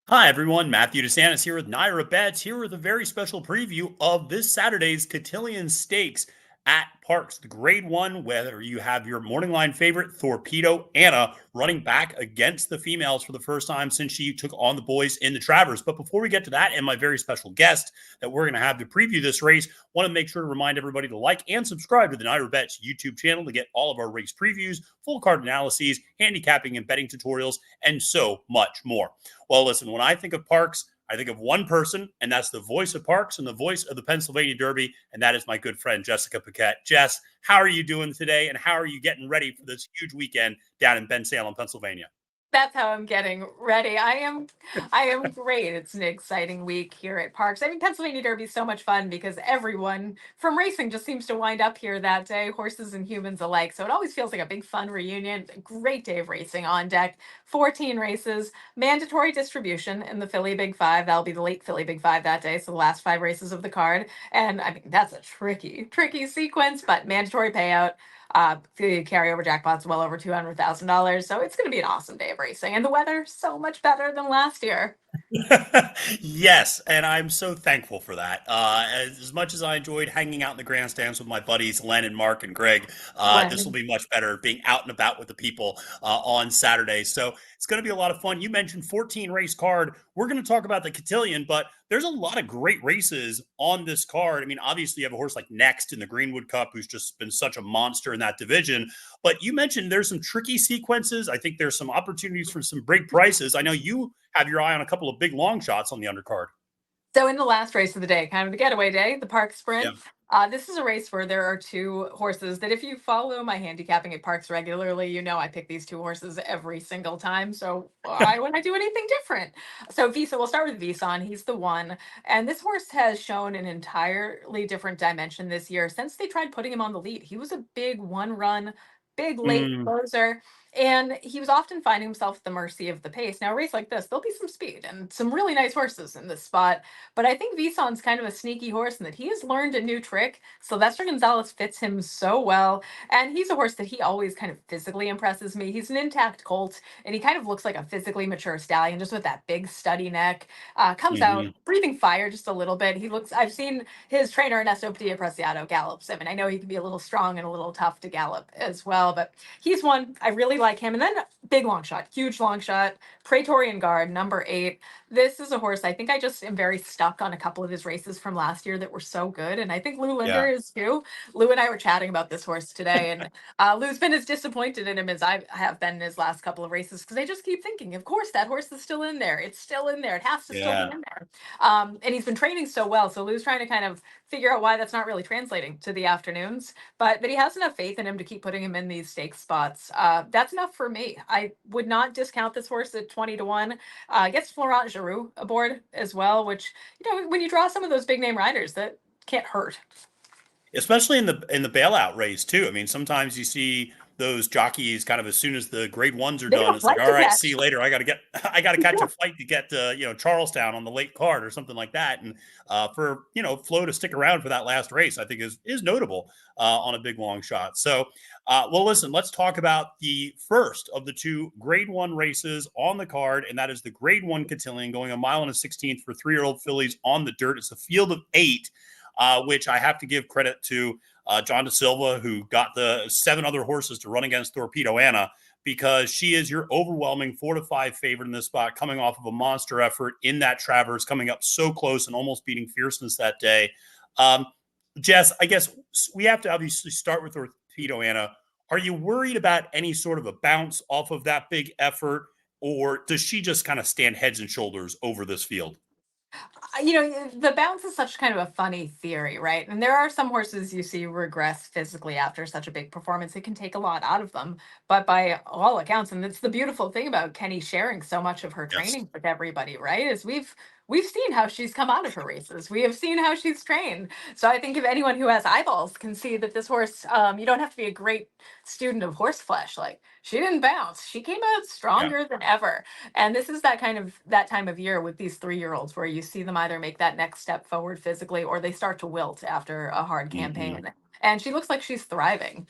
Hi, everyone. Matthew DeSantis here with NYRA Bets, here with a very special preview of this Saturday's Cotillion Stakes at Parx, the grade one, whether you have your morning line favorite, Thorpedo Anna, running back against the females for the first time since she took on the boys in the Travers. But before we get to that and my very special guest that we're going to have to preview this race, want to make sure to remind everybody to like and subscribe to the NYRA Bets YouTube channel to get all of our race previews, full card analyses, handicapping and betting tutorials, and so much more. Well, listen, when I think of Parx, I think of one person, and that's the voice of Parx and the voice of the Pennsylvania Derby, and that is my good friend, Jessica Paquette. Jess, how are you doing today, and how are you getting ready for this huge weekend down in Bensalem, Pennsylvania? That's how I'm getting ready. I am great. It's an exciting week here at Parx. I mean, Pennsylvania Derby is so much fun because everyone from racing just seems to wind up here that day, horses and humans alike. So it always feels like a big fun reunion. A great day of racing on deck. 14 races, mandatory distribution in the Philly Big Five. That'll be the late Philly Big Five that day. So the last 5 races of the card. And I mean, that's a tricky sequence, but mandatory payout. The carryover jackpot's well over $200,000. So it's going to be an awesome day of racing. And the weather, so much better than last year. Yes, and I'm so thankful for that. As much as I enjoyed hanging out in the grandstands with my buddies Len and Mark and Greg, this will When be much better being out and about with the people on Saturday. So it's going to be a lot of fun. You mentioned 14 race card. We're going to talk about the Cotillion, but there's a lot of great races on this card. I mean, obviously, you have a horse like Next in the Greenwood Cup, who's just been such a monster in that division. But you mentioned there's some tricky sequences. I think there's some opportunities for some big prices. I know you have your eye on a couple of big long shots on the undercard. So in the last race of the day, kind of the getaway day, the Park Yeah. Sprint. This is a race where there are two horses that if you follow my handicapping at Parks regularly, you know I pick these two horses every single time. So why would I do anything different? So Visa, we'll start with Visan. He's the one. And this horse has shown an entirely different dimension this year since they tried putting him on the lead. He was a big one run, big late Mm, closer. And he was often finding himself at the mercy of the pace. Now, a race like this, there'll be some speed and some really nice horses in this spot. But I think Visan's kind of a sneaky horse in that he has learned a new trick. Sylvester Gonzalez fits him so well. And he's a horse that he always kind of physically impresses me. He's an intact colt, and he kind of looks like a physically mature stallion, just with that big stubby neck. Comes out mhm. breathing fire just a little bit. I've seen his trainer, Ernesto Padilla Preciado, gallops him. And I know he can be a little strong and a little tough to gallop as well. But he's one. I really like him. And then big long shot, huge long shot, Praetorian Guard, number 8. This is a horse I think I just am very stuck on a couple of his races from last year that were so good. And I think Lou Linder Yeah. is too. Lou and I were chatting about this horse today, and Lou's been as disappointed in him as I have been in his last couple of races because I just keep thinking, of course, that horse is still in there. It's still in there. It has to still be Yeah. in there. And he's been training so well. So Lou's trying to kind of figure out why that's not really translating to the afternoons, but that he has enough faith in him to keep putting him in these stakes spots. That's enough for me. I would not discount this horse at 20-1. Gets Florent Giroux aboard as well, which, when you draw some of those big name riders, that can't hurt. Especially in the bailout race too. I mean, sometimes you see those jockeys kind of as soon as the grade ones are They have done, a it's like, flight all to right, see catch. you later. I got to catch a flight to get to Charlestown on the late card or something like that. And for Flo to stick around for that last race, I think is notable on a big long shot. So, well, listen, let's talk about the first of the two grade one races on the card, and that is the grade one Cotillion going a mile and a 16th for 3-year-old fillies on the dirt. It's a field of 8. Which I have to give credit to John De Silva, who got the 7 other horses to run against Thorpedo Anna, because she is your overwhelming 4-5 favorite in this spot, coming off of a monster effort in that Travers, coming up so close and almost beating Fierceness that day. Um, Jess, I guess we have to obviously start with Thorpedo Anna. Are you worried about any sort of a bounce off of that big effort, or does she just kind of stand heads and shoulders over this field? The bounce is such kind of a funny theory, right? And there are some horses you see regress physically after such a big performance. It can take a lot out of them. But by all accounts, and it's the beautiful thing about Kenny sharing so much of her Yes. training with everybody, right? Is we've seen how she's come out of her races. We have seen how she's trained. So I think if anyone who has eyeballs can see that this horse, you don't have to be a great student of horse flesh. Like, she didn't bounce. She came out Yeah. stronger than ever. And this is that time of year with these 3-year-olds where you see them either make that next step forward physically or they start to wilt after a hard Mhm. campaign. And she looks like she's thriving.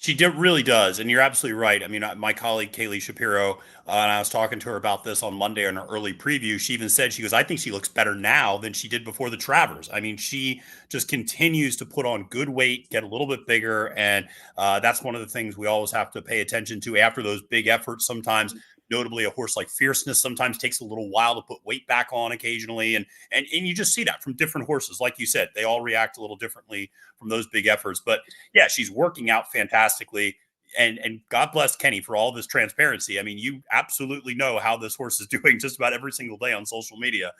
She did really does, and you're absolutely right. I mean, my colleague Kaylee Shapiro, and I was talking to her about this on Monday in her early preview. She even said she goes, "I think she looks better now than she did before the Travers." I mean, she just continues to put on good weight, get a little bit bigger, and that's one of the things we always have to pay attention to after those big efforts. Sometimes, notably, a horse like Fierceness sometimes takes a little while to put weight back on occasionally, and you just see that from different horses. Like you said, they all react a little differently from those big efforts, but yeah, she's working out fantastically. And God bless Kenny for all this transparency. I mean, you absolutely know how this horse is doing just about every single day on social media.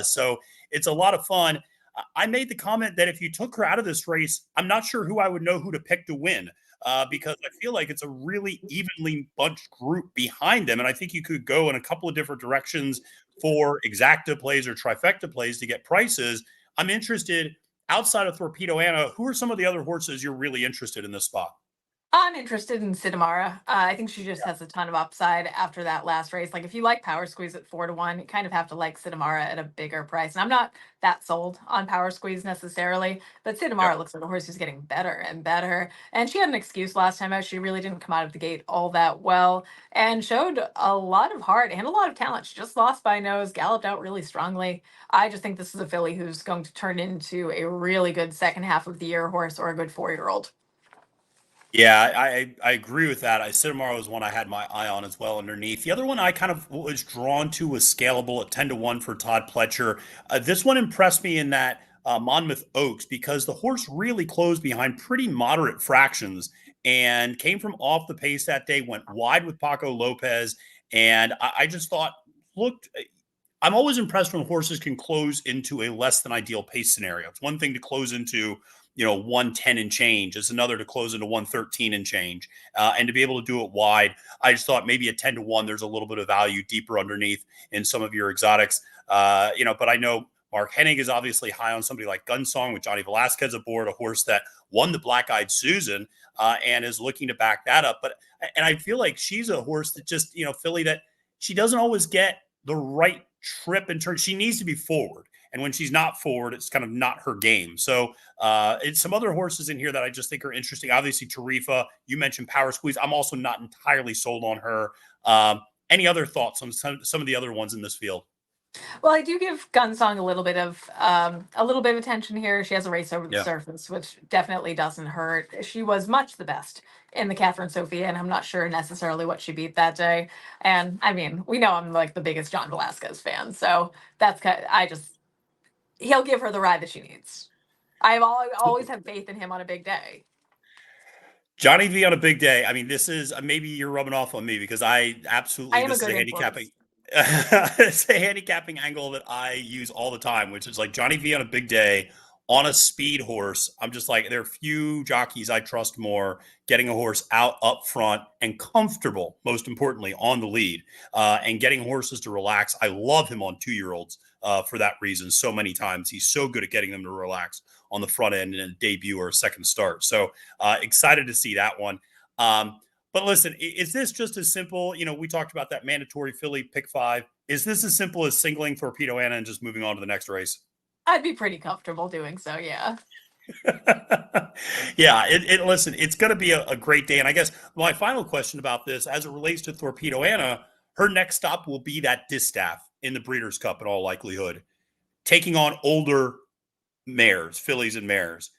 So it's a lot of fun. I made the comment that if you took her out of this race, I'm not sure who I would know who to pick to win. Because I feel like it's a really evenly bunched group behind them. And I think you could go in a couple of different directions for exacta plays or trifecta plays to get prices. I'm interested outside of Thorpedo Anna, who are some of the other horses you're really interested in this spot? I'm interested in Sidamara. I think she just has a ton of upside after that last race. Like if you like Power Squeeze at 4-1, you kind of have to like Sidamara at a bigger price. And I'm not that sold on Power Squeeze necessarily, but Yeah. Sidamara looks like a horse who's getting better and better. And she had an excuse last time out. She really didn't come out of the gate all that well and showed a lot of heart and a lot of talent. She just lost by nose, galloped out really strongly. I just think this is a filly who's going to turn into a really good second half of the year horse or a good 4-year-old. Yeah, I agree with that. I Citamaro was one I had my eye on as well underneath. The other one I kind of was drawn to was Scalable at 10-1 for Todd Pletcher. This one impressed me in that Monmouth Oaks because the horse really closed behind pretty moderate fractions and came from off the pace that day, went wide with Paco Lopez. And I just thought, looked, I'm always impressed when horses can close into a less than ideal pace scenario. It's one thing to close into, 110 and change. It's another to close into 113 and change. And to be able to do it wide, I just thought maybe at 10-1, there's a little bit of value deeper underneath in some of your exotics. But I know Mark Hennig is obviously high on somebody like Gunsong with Johnny Velasquez aboard, a horse that won the Black Eyed Susan and is looking to back that up. And I feel like she's a horse that just, filly that she doesn't always get the right trip and turn. She needs to be forward. And when she's not forward, it's kind of not her game. So it's some other horses in here that I just think are interesting. Obviously, Tarifa, you mentioned Power Squeeze. I'm also not entirely sold on her. Any other thoughts on some of the other ones in this field? Well, I do give Gunsong a little bit of attention here. She has a race over the Yeah. surface, which definitely doesn't hurt. She was much the best in the Catherine Sophia, and I'm not sure necessarily what she beat that day. And I mean, we know I'm like the biggest John Velasquez fan, so that's I just he'll give her the ride that she needs. I've always had faith in him on a big day. Johnny V on a big day. I mean, this is maybe you're rubbing off on me because I I absolutely am a this is good a influence. handicapping it's a handicapping angle that I use all the time, which is like Johnny V on a big day on a speed horse. I'm just like there are few jockeys I trust more getting a horse out up front and comfortable, most importantly, on the lead and getting horses to relax. I love him on 2-year-olds for that reason. So many times he's so good at getting them to relax on the front end in a debut or a second start. So excited to see that one. But listen, is this just as simple? We talked about that mandatory filly pick 5. Is this as simple as singling Thorpedo Anna and just moving on to the next race? I'd be pretty comfortable doing so, yeah. Yeah, listen, it's going to be a great day. And I guess my final question about this, as it relates to Thorpedo Anna, her next stop will be that distaff in the Breeders' Cup in all likelihood, taking on older mares, fillies and mares.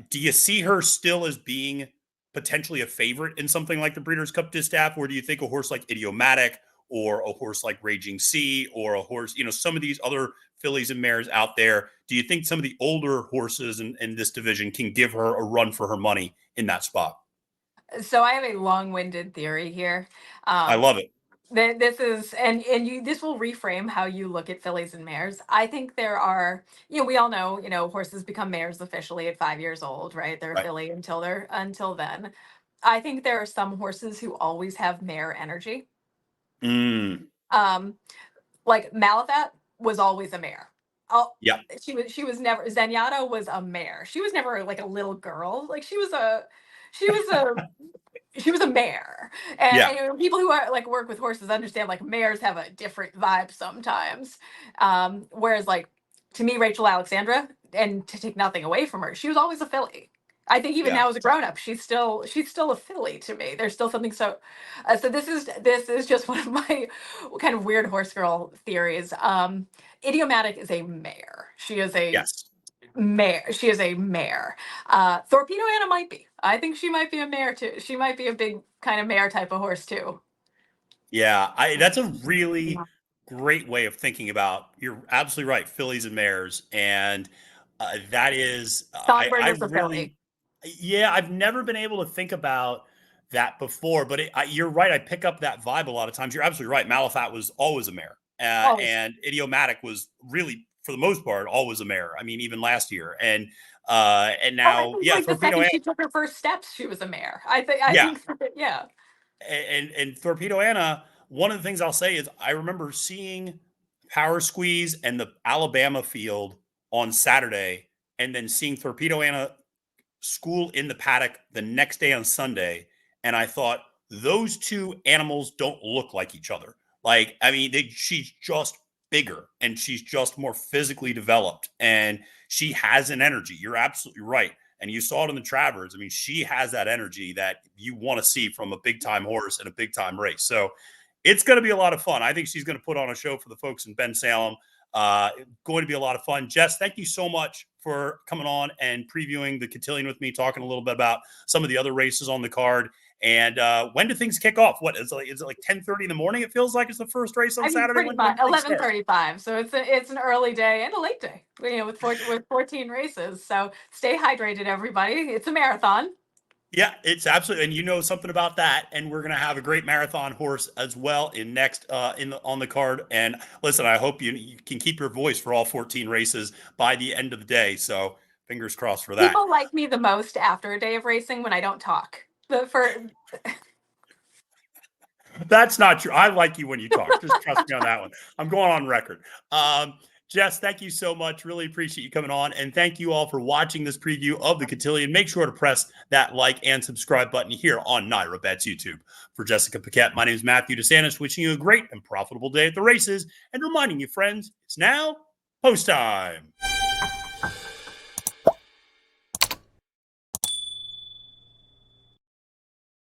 Do you see her still as being potentially a favorite in something like the Breeders' Cup Distaff, or do you think a horse like Idiomatic or a horse like Raging Sea or a horse, some of these other fillies and mares out there, do you think some of the older horses in this division can give her a run for her money in that spot? So I have a long-winded theory here. I Um, love it. this is and you this will reframe how you look at fillies and mares. I think there are, we all know, horses become mares officially at 5 years old, right? They're a Right. filly until then. I think there are some horses who always have mare energy. Mm, Um, like Malathat was always a mare. Oh, yeah. she was never Zenyatta was a mare. She was never like a little girl. Like she was a mare. And, Yeah. and people who are like work with horses understand like mares have a different vibe sometimes. Whereas like to me, Rachel Alexandra, and to take nothing away from her, she was always a filly. I think even Yeah. now as a grown up, she's still a filly to me. There's still something so. So this is just one of my kind of weird horse girl theories. Idiomatic is a mare. She is a Yes. mare. She is a mare. Thorpedo Anna might be. I think she might be a mare too. She might be a big kind of mare type of horse too. Yeah, that's a really great way of thinking about. You're absolutely right, fillies and mares, and that is, Songbird I is a filly. really, yeah, I've never been able to think about that before. But you're right, I pick up that vibe a lot of times. You're absolutely right. Malafat was always a mare, Always. and Idiomatic was really, for the most part, always a mare. I mean, even last year, and Oh, I now, think yeah, like the Torpedo second Anna, she took her first steps, she was a mare. I yeah, think yeah. and Torpedo Anna, one of the things I'll say is I remember seeing Power Squeeze and the Alabama field on Saturday, and then seeing Torpedo Anna school in the paddock the next day on Sunday. And I thought, those two animals don't look like each other. Like, I mean, she's just bigger and she's just more physically developed and she has an energy. You're absolutely right. And you saw it in the Travers. I mean, she has that energy that you want to see from a big time horse in a big time race. So it's going to be a lot of fun. I think she's going to put on a show for the folks in Ben Salem. Going to be a lot of fun. Jess, thank you so much for coming on and previewing the Cotillion with me, talking a little bit about some of the other races on the card. And when do things kick off? What is it like 10:30 in the morning? It feels like it's the first race on I mean, Saturday. pretty When much do things start? 11:35. So it's an early day and a late day. With 14 races. So stay hydrated, everybody. It's a marathon. Yeah, it's absolutely, and you know something about that. And we're gonna have a great marathon horse as well in next on the card. And listen, I hope you can keep your voice for all 14 races by the end of the day. So fingers crossed for that. People like me the most after a day of racing when I don't talk. That's not true. I like you when you talk. Just trust me on that one. I'm going on record. Jess, thank you so much. Really appreciate you coming on. And thank you all for watching this preview of the Cotillion. Make sure to press that like and subscribe button here on NYRA Bets YouTube. For Jessica Paquette, my name is Matthew DeSantis, wishing you a great and profitable day at the races and reminding you, friends, it's now post time.